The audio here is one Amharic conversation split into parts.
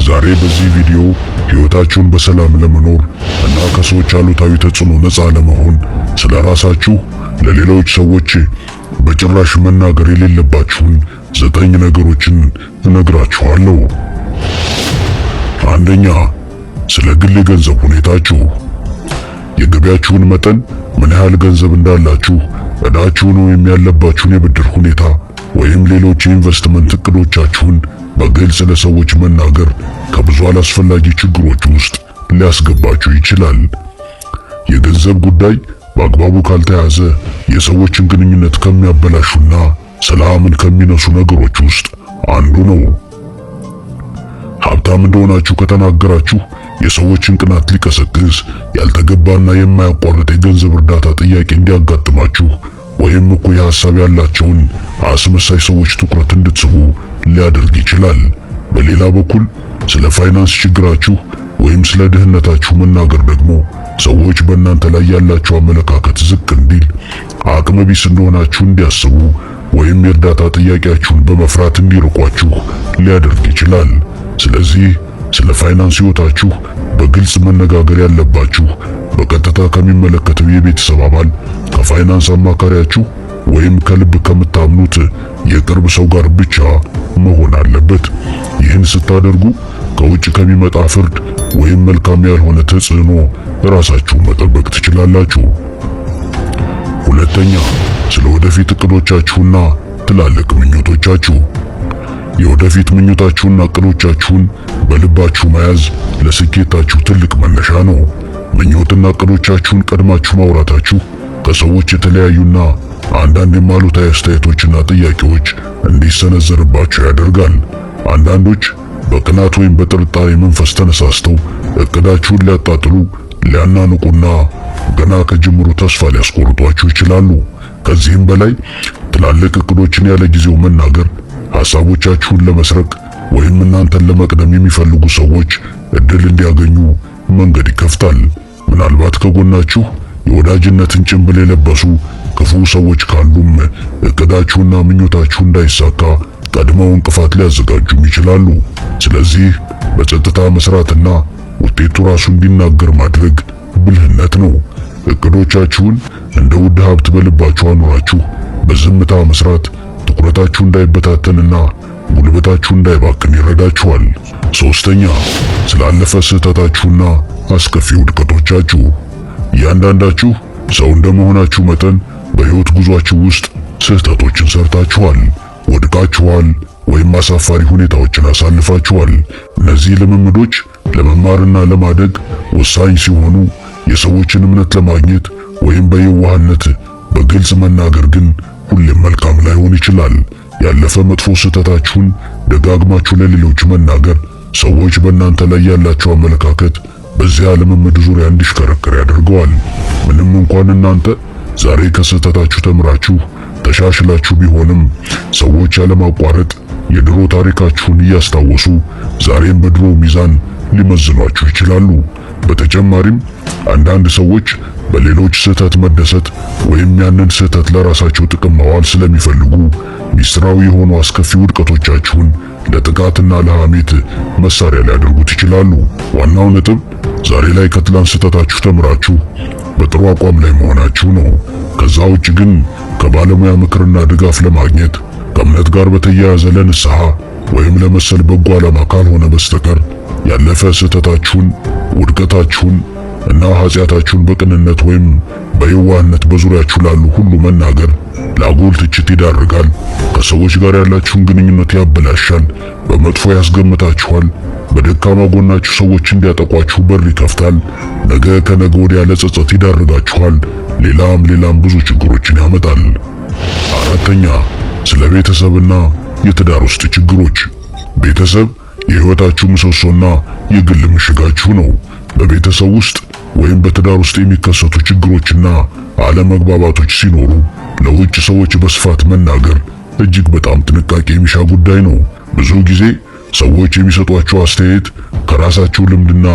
ዛሬ በዚህ ቪዲዮ ህይወታችሁን በሰላም ለመኖር እና ከሰዎች አሉታዊ ተጽዕኖ ነፃ ለመሆን ስለ ራሳችሁ ለሌሎች ሰዎች በጭራሽ መናገር የሌለባችሁን 9 ነገሮችን እነግራችኋለሁ። አንደኛ፣ ስለ ግል የገንዘብ ሁኔታችሁ። የገቢያችሁን መጠን፣ ምን ያህል ገንዘብ እንዳላችሁ፣ ዕዳችሁን ወይም ያለባችሁን የብድር ሁኔታ ወይም ሌሎች የኢንቨስትመንት እቅዶቻችሁን በግልጽ ለሰዎች መናገር ከብዙ አላስፈላጊ ችግሮች ውስጥ ሊያስገባችሁ ይችላል። የገንዘብ ጉዳይ በአግባቡ ካልተያዘ የሰዎችን ግንኙነት ከሚያበላሹና ሰላምን ከሚነሱ ነገሮች ውስጥ አንዱ ነው። ሀብታም እንደሆናችሁ ከተናገራችሁ የሰዎችን ቅናት ሊቀሰቅስ፣ ያልተገባና የማያቋርጥ የገንዘብ እርዳታ ጥያቄ እንዲያጋጥማችሁ ወይም እኩይ ሐሳብ ያላቸውን አስመሳይ ሰዎች ትኩረት እንድትስቡ ሊያደርግ ይችላል። በሌላ በኩል ስለ ፋይናንስ ችግራችሁ ወይም ስለ ድህነታችሁ መናገር ደግሞ ሰዎች በእናንተ ላይ ያላቸው አመለካከት ዝቅ እንዲል፣ አቅመ ቢስ እንደሆናችሁ እንዲያስቡ ወይም የእርዳታ ጥያቄያችሁን በመፍራት እንዲርቋችሁ ሊያደርግ ይችላል። ስለዚህ ስለ ፋይናንስ ሕይወታችሁ በግልጽ መነጋገር ያለባችሁ በቀጥታ ከሚመለከተው የቤተሰብ አባል፣ ከፋይናንስ አማካሪያችሁ ወይም ከልብ ከምታምኑት የቅርብ ሰው ጋር ብቻ መሆን አለበት። ይህን ስታደርጉ ከውጭ ከሚመጣ ፍርድ ወይም መልካም ያልሆነ ተጽዕኖ ራሳችሁን መጠበቅ ትችላላችሁ። ሁለተኛ፣ ስለ ወደፊት እቅዶቻችሁና ትላልቅ ምኞቶቻችሁ። የወደፊት ምኞታችሁና እቅዶቻችሁን በልባችሁ መያዝ ለስኬታችሁ ትልቅ መነሻ ነው። ምኞትና እቅዶቻችሁን ቀድማችሁ ማውራታችሁ ከሰዎች የተለያዩና አንዳንድ አሉታዊ አስተያየቶችና ጥያቄዎች እንዲሰነዘርባችሁ ያደርጋል። አንዳንዶች በቅናት ወይም በጥርጣሬ መንፈስ ተነሳስተው እቅዳችሁን ሊያጣጥሉ፣ ሊያናንቁና ገና ከጅምሩ ተስፋ ሊያስቆርጧችሁ ይችላሉ። ከዚህም በላይ ትላልቅ እቅዶችን ያለ ጊዜው መናገር ሐሳቦቻችሁን ለመስረቅ ወይም እናንተን ለመቅደም የሚፈልጉ ሰዎች እድል እንዲያገኙ መንገድ ይከፍታል። ምናልባት ከጎናችሁ የወዳጅነትን ጭንብል የለበሱ ክፉ ሰዎች ካሉም እቅዳችሁና ምኞታችሁ እንዳይሳካ ቀድመው እንቅፋት ሊያዘጋጁም ይችላሉ። ስለዚህ በጸጥታ መስራትና ውጤቱ ራሱ እንዲናገር ማድረግ ብልህነት ነው። እቅዶቻችሁን እንደ ውድ ሀብት በልባችሁ አኑራችሁ በዝምታ መስራት ትኩረታችሁ እንዳይበታተንና ጉልበታችሁ እንዳይባክን ይረዳችኋል። ሶስተኛ፣ ስላለፈ ስህተታችሁና አስከፊ ውድቀቶቻችሁ። እያንዳንዳችሁ ሰው እንደመሆናችሁ መጠን በሕይወት ጉዟችሁ ውስጥ ስህተቶችን ሰርታችኋል፣ ወድቃችኋል ወይም አሳፋሪ ሁኔታዎችን አሳልፋችኋል። እነዚህ ልምምዶች ለመማርና ለማደግ ወሳኝ ሲሆኑ የሰዎችን እምነት ለማግኘት ወይም በየዋህነት በግልጽ መናገር ግን ሁሌም መልካም ላይሆን ይችላል። ያለፈ መጥፎ ስህተታችሁን ደጋግማችሁ ለሌሎች መናገር ሰዎች በእናንተ ላይ ያላቸው አመለካከት በዚያ ልምምድ ዙሪያ እንዲሽከረከር ያደርገዋል። ምንም እንኳን እናንተ ዛሬ ከስህተታችሁ ተምራችሁ ተሻሽላችሁ ቢሆንም ሰዎች ያለማቋረጥ የድሮ ታሪካችሁን እያስታወሱ ዛሬም በድሮ ሚዛን ሊመዝኗችሁ ይችላሉ። በተጨማሪም አንዳንድ ሰዎች በሌሎች ስህተት መደሰት ወይም ያንን ስህተት ለራሳቸው ጥቅም ማዋል ስለሚፈልጉ ሚስጥራዊ የሆኑ አስከፊ ውድቀቶቻችሁን ለጥቃትና ለሐሜት መሳሪያ ሊያደርጉት ይችላሉ። ዋናው ነጥብ ዛሬ ላይ ከትላንት ስህተታችሁ ተምራችሁ በጥሩ አቋም ላይ መሆናችሁ ነው። ከዛ ውጭ ግን ከባለሙያ ምክርና ድጋፍ ለማግኘት ከእምነት ጋር በተያያዘ ለንስሐ ወይም ለመሰል በጎ ዓላማ ካልሆነ በስተቀር ያለፈ ስህተታችሁን፣ ውድቀታችሁን እና ኃጢአታችሁን በቅንነት ወይም በየዋህነት በዙሪያችሁ ላሉ ሁሉ መናገር ለአጉል ትችት ይዳርጋል፣ ከሰዎች ጋር ያላችሁን ግንኙነት ያበላሻል፣ በመጥፎ ያስገምታችኋል፣ በደካማ ጎናችሁ ሰዎች እንዲያጠቋችሁ በር ይከፍታል፣ ነገ ከነገ ወዲያ ለጸጸት ይዳርጋችኋል፣ ሌላም ብዙ ችግሮችን ያመጣል። አራተኛ፣ ስለ ቤተሰብና የትዳር ውስጥ ችግሮች። ቤተሰብ የህይወታችሁ ምሰሶና የግል ምሽጋችሁ ነው። በቤተሰብ ውስጥ ወይም በትዳር ውስጥ የሚከሰቱ ችግሮችና አለመግባባቶች ሲኖሩ ለውጭ ሰዎች በስፋት መናገር እጅግ በጣም ጥንቃቄ የሚሻ ጉዳይ ነው። ብዙ ጊዜ ሰዎች የሚሰጧቸው አስተያየት ከራሳቸው ልምድና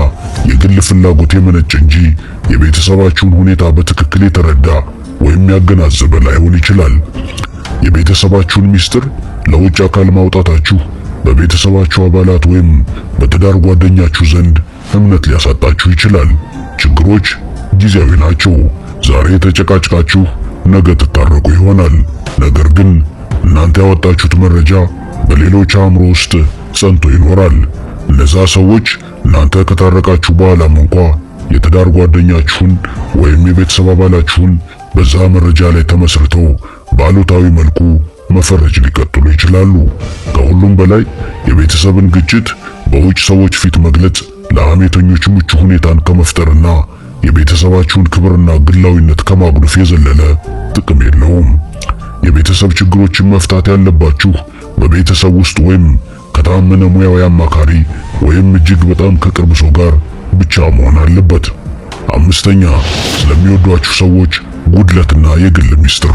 የግል ፍላጎት የመነጨ እንጂ የቤተሰባችሁን ሁኔታ በትክክል የተረዳ ወይም ያገናዘበ ላይሆን ይችላል። የቤተሰባችሁን ሚስጥር ለውጭ አካል ማውጣታችሁ በቤተሰባችሁ አባላት ወይም በትዳር ጓደኛችሁ ዘንድ እምነት ሊያሳጣችሁ ይችላል። ችግሮች ጊዜያዊ ናቸው። ዛሬ ተጨቃጭቃችሁ ነገ ትታረቁ ይሆናል። ነገር ግን እናንተ ያወጣችሁት መረጃ በሌሎች አእምሮ ውስጥ ጸንቶ ይኖራል። እነዛ ሰዎች እናንተ ከታረቃችሁ በኋላም እንኳ የትዳር ጓደኛችሁን ወይም የቤተሰብ አባላችሁን በዛ መረጃ ላይ ተመስርተው ባሉታዊ መልኩ መፈረጅ ሊቀጥሉ ይችላሉ። ከሁሉም በላይ የቤተሰብን ግጭት በውጭ ሰዎች ፊት መግለጽ ለሐሜተኞች ምቹ ሁኔታን ከመፍጠርና የቤተሰባችሁን ክብርና ግላዊነት ከማጉደፍ የዘለለ ጥቅም የለውም። የቤተሰብ ችግሮችን መፍታት ያለባችሁ በቤተሰብ ውስጥ ወይም ከታመነ ሙያዊ አማካሪ ወይም እጅግ በጣም ከቅርብ ሰው ጋር ብቻ መሆን አለበት። አምስተኛ፣ ስለሚወዷችሁ ሰዎች ጉድለትና የግል ሚስጥር።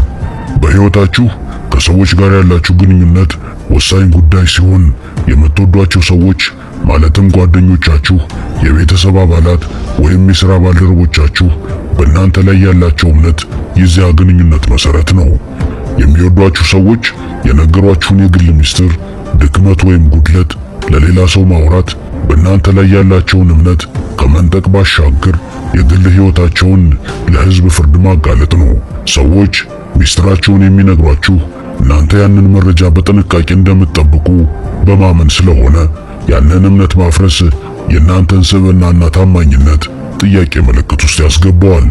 በሕይወታችሁ ከሰዎች ጋር ያላችሁ ግንኙነት ወሳኝ ጉዳይ ሲሆን የምትወዷቸው ሰዎች ማለትም ጓደኞቻችሁ፣ የቤተሰብ አባላት ወይም የሥራ ባልደረቦቻችሁ በእናንተ ላይ ያላቸው እምነት የዚያ ግንኙነት መሰረት ነው። የሚወዷችሁ ሰዎች የነገሯችሁን የግል ሚስጥር፣ ድክመት ወይም ጉድለት ለሌላ ሰው ማውራት በእናንተ ላይ ያላቸውን እምነት ከመንጠቅ ባሻገር የግል ሕይወታቸውን ለሕዝብ ፍርድ ማጋለጥ ነው። ሰዎች ሚስጥራቸውን የሚነግሯችሁ እናንተ ያንን መረጃ በጥንቃቄ እንደምትጠብቁ በማመን ስለሆነ ያንን እምነት ማፍረስ የእናንተን ስብዕናና ታማኝነት ጥያቄ ምልክት ውስጥ ያስገባዋል።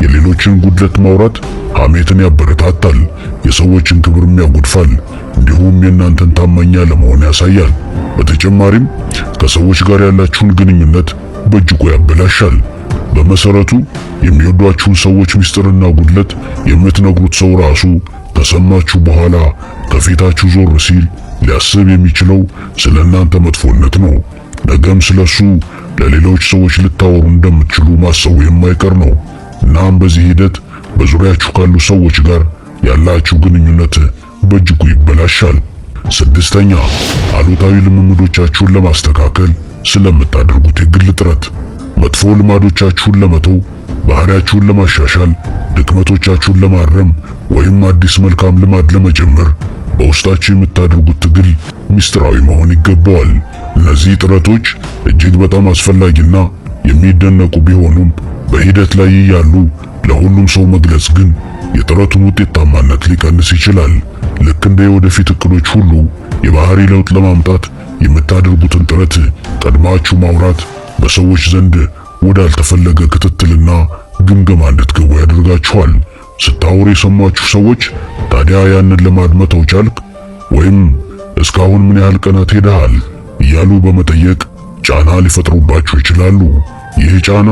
የሌሎችን ጉድለት ማውራት ሐሜትን ያበረታታል፣ የሰዎችን ክብርም ያጎድፋል፣ እንዲሁም የእናንተን ታማኝ ለመሆን ያሳያል። በተጨማሪም ከሰዎች ጋር ያላችሁን ግንኙነት በእጅጉ ያበላሻል። በመሰረቱ የሚወዷችሁን ሰዎች ምስጢርና ጉድለት የምትነግሩት ሰው ራሱ ከሰማችሁ በኋላ ከፊታችሁ ዞር ሲል ሊያስብ የሚችለው ስለ እናንተ መጥፎነት ነው። ነገም ስለሱ ለሌሎች ሰዎች ልታወሩ እንደምትችሉ ማሰቡ የማይቀር ነው። እናም በዚህ ሂደት በዙሪያችሁ ካሉ ሰዎች ጋር ያላችሁ ግንኙነት በእጅጉ ይበላሻል። ስድስተኛ፣ አሉታዊ ልምምዶቻችሁን ለማስተካከል ስለምታደርጉት የግል ጥረት። መጥፎ ልማዶቻችሁን ለመተው፣ ባህሪያችሁን ለማሻሻል፣ ድክመቶቻችሁን ለማረም ወይም አዲስ መልካም ልማድ ለመጀመር በውስጣችሁ የምታደርጉት ትግል ሚስጥራዊ መሆን ይገባዋል። እነዚህ ጥረቶች እጅግ በጣም አስፈላጊና የሚደነቁ ቢሆኑም በሂደት ላይ ያሉ ለሁሉም ሰው መግለጽ ግን የጥረቱን ውጤታማነት ሊቀንስ ይችላል። ልክ እንደ የወደፊት እቅዶች ሁሉ የባህሪ ለውጥ ለማምጣት የምታደርጉትን ጥረት ቀድማችሁ ማውራት በሰዎች ዘንድ ወዳልተፈለገ ክትትልና ግምገማ እንድትገቡ ያደርጋችኋል። ስታወሩ የሰሟችሁ ሰዎች ታዲያ ያንን ልማድ መተው ቻልክ ወይም እስካሁን ምን ያህል ቀናት ሄደሃል እያሉ በመጠየቅ ጫና ሊፈጥሩባችሁ ይችላሉ። ይህ ጫና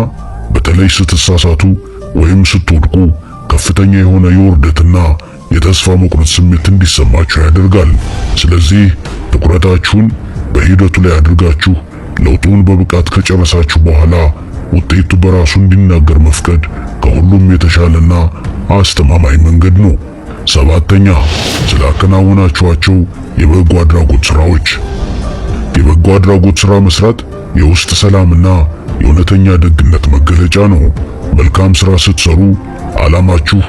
በተለይ ስትሳሳቱ ወይም ስትወድቁ ከፍተኛ የሆነ የውርደትና የተስፋ መቁረጥ ስሜት እንዲሰማችሁ ያደርጋል። ስለዚህ ትኩረታችሁን በሂደቱ ላይ አድርጋችሁ ለውጡን በብቃት ከጨረሳችሁ በኋላ ውጤቱ በራሱ እንዲናገር መፍቀድ ከሁሉም የተሻለና አስተማማኝ መንገድ ነው። ሰባተኛ፣ ስላከናወናችኋቸው የበጎ አድራጎት ስራዎች። የበጎ አድራጎት ስራ መስራት የውስጥ ሰላምና የእውነተኛ ደግነት መገለጫ ነው። መልካም ስራ ስትሰሩ ዓላማችሁ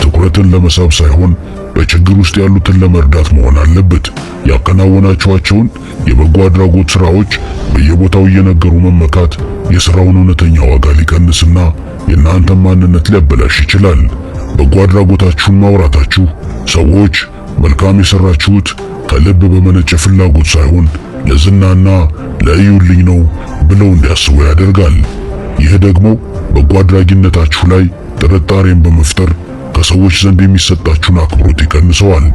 ትኩረትን ለመሳብ ሳይሆን በችግር ውስጥ ያሉትን ለመርዳት መሆን አለበት። ያከናወናችኋቸውን የበጎ አድራጎት ስራዎች በየቦታው እየነገሩ መመካት የሥራውን እውነተኛ ዋጋ ሊቀንስና የእናንተን ማንነት ሊያበላሽ ይችላል። በጎ አድራጎታችሁን ማውራታችሁ ሰዎች መልካም የሰራችሁት ከልብ በመነጨ ፍላጎት ሳይሆን ለዝናና ለእዩልኝ ነው ብለው እንዲያስቡ ያደርጋል። ይህ ደግሞ በጎ አድራጊነታችሁ ላይ ጥርጣሬን በመፍጠር ከሰዎች ዘንድ የሚሰጣችሁን አክብሮት ይቀንሰዋል።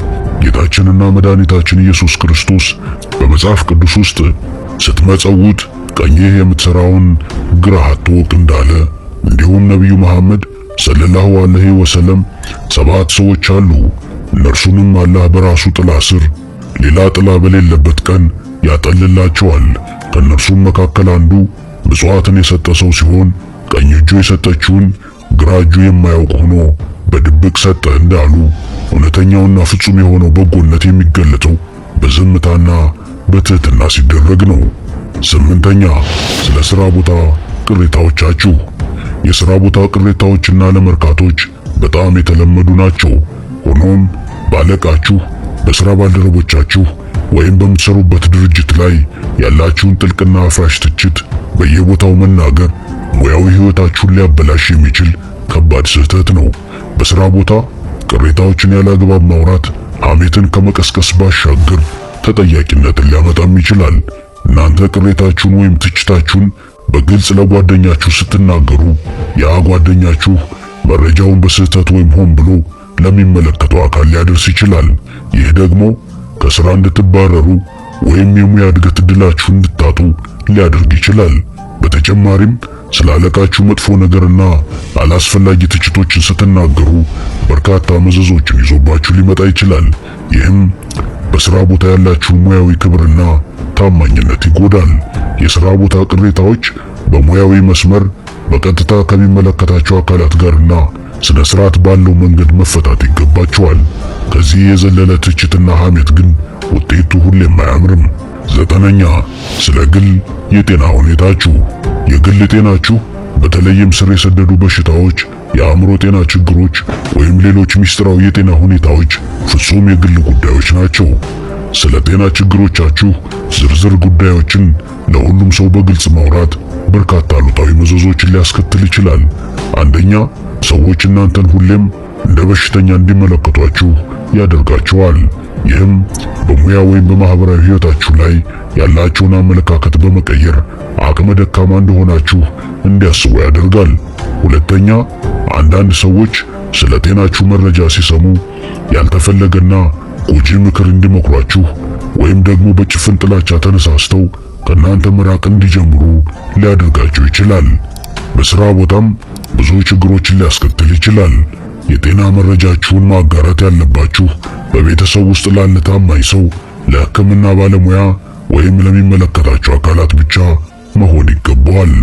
ጌታችንና መድኃኒታችን ኢየሱስ ክርስቶስ በመጽሐፍ ቅዱስ ውስጥ ስትመጸውት ቀኝህ የምትሰራውን ግራህ አትወቅ እንዳለ፣ እንዲሁም ነቢዩ መሐመድ ሰለላሁ ዐለይሂ ወሰለም 7 ሰዎች አሉ፣ እነርሱንም አላህ በራሱ ጥላ ስር ሌላ ጥላ በሌለበት ቀን ያጠልላቸዋል። ከእነርሱም መካከል አንዱ ምጽዋትን የሰጠ ሰው ሲሆን ቀኝ እጁ የሰጠችውን ግራ እጁ የማያውቅ ሆኖ በድብቅ ሰጠ እንዳሉ፣ እውነተኛውና ፍጹም የሆነው በጎነት የሚገለጠው በዝምታና በትህትና ሲደረግ ነው። 8ኛ፣ ስለ ሥራ ቦታ ቅሬታዎቻችሁ። የሥራ ቦታ ቅሬታዎችና ለመርካቶች በጣም የተለመዱ ናቸው። ሆኖም ባለቃችሁ፣ በሥራ ባልደረቦቻችሁ ወይም በምትሰሩበት ድርጅት ላይ ያላችሁን ጥልቅና አፍራሽ ትችት በየቦታው መናገር ሙያዊ ሕይወታችሁን ሊያበላሽ የሚችል ከባድ ስህተት ነው። በስራ ቦታ ቅሬታዎችን ያላግባብ ማውራት ሐሜትን ከመቀስቀስ ባሻገር ተጠያቂነትን ሊያመጣም ይችላል። እናንተ ቅሬታችሁን ወይም ትችታችሁን በግልጽ ለጓደኛችሁ ስትናገሩ ያ ጓደኛችሁ መረጃውን በስህተት ወይም ሆን ብሎ ለሚመለከተው አካል ሊያደርስ ይችላል። ይህ ደግሞ ከስራ እንድትባረሩ ወይም የሙያ እድገት ዕድላችሁን እንድታጡ ሊያደርግ ይችላል። በተጨማሪም ስለ አለቃችሁ መጥፎ ነገርና አላስፈላጊ ትችቶችን ስትናገሩ በርካታ መዘዞችን ይዞባችሁ ሊመጣ ይችላል። ይህም በስራ ቦታ ያላችሁን ሙያዊ ክብርና ታማኝነት ይጎዳል። የስራ ቦታ ቅሬታዎች በሙያዊ መስመር በቀጥታ ከሚመለከታቸው አካላት ጋርና ስነ ስርዓት ባለው መንገድ መፈታት ይገባቸዋል። ከዚህ የዘለለ ትችትና ሐሜት ግን ውጤቱ ሁሌም አያምርም። 9ኛ ስለ ግል የጤና ሁኔታችሁ። የግል ጤናችሁ በተለይም ስር የሰደዱ በሽታዎች፣ የአእምሮ ጤና ችግሮች ወይም ሌሎች ሚስጥራዊ የጤና ሁኔታዎች ፍጹም የግል ጉዳዮች ናቸው። ስለ ጤና ችግሮቻችሁ ዝርዝር ጉዳዮችን ለሁሉም ሰው በግልጽ ማውራት በርካታ አሉታዊ መዘዞችን ሊያስከትል ይችላል። አንደኛ፣ ሰዎች እናንተን ሁሌም እንደ በሽተኛ እንዲመለከቷችሁ ያደርጋቸዋል። ይህም በሙያ ወይም በማህበራዊ ህይወታችሁ ላይ ያላችሁን አመለካከት በመቀየር አቅመ ደካማ እንደሆናችሁ እንዲያስቡ ያደርጋል። ሁለተኛ፣ አንዳንድ ሰዎች ስለ ጤናችሁ መረጃ ሲሰሙ ያልተፈለገና ጎጂ ምክር እንዲመክሯችሁ ወይም ደግሞ በጭፍን ጥላቻ ተነሳስተው ከእናንተ መራቅ እንዲጀምሩ ሊያደርጋቸው ይችላል። በስራ ቦታም ብዙ ችግሮችን ሊያስከትል ይችላል። የጤና መረጃችሁን ማጋራት ያለባችሁ በቤተሰብ ውስጥ ላለ ታማኝ ሰው፣ ለሕክምና ባለሙያ ወይም ለሚመለከታቸው አካላት ብቻ መሆን ይገባዋል።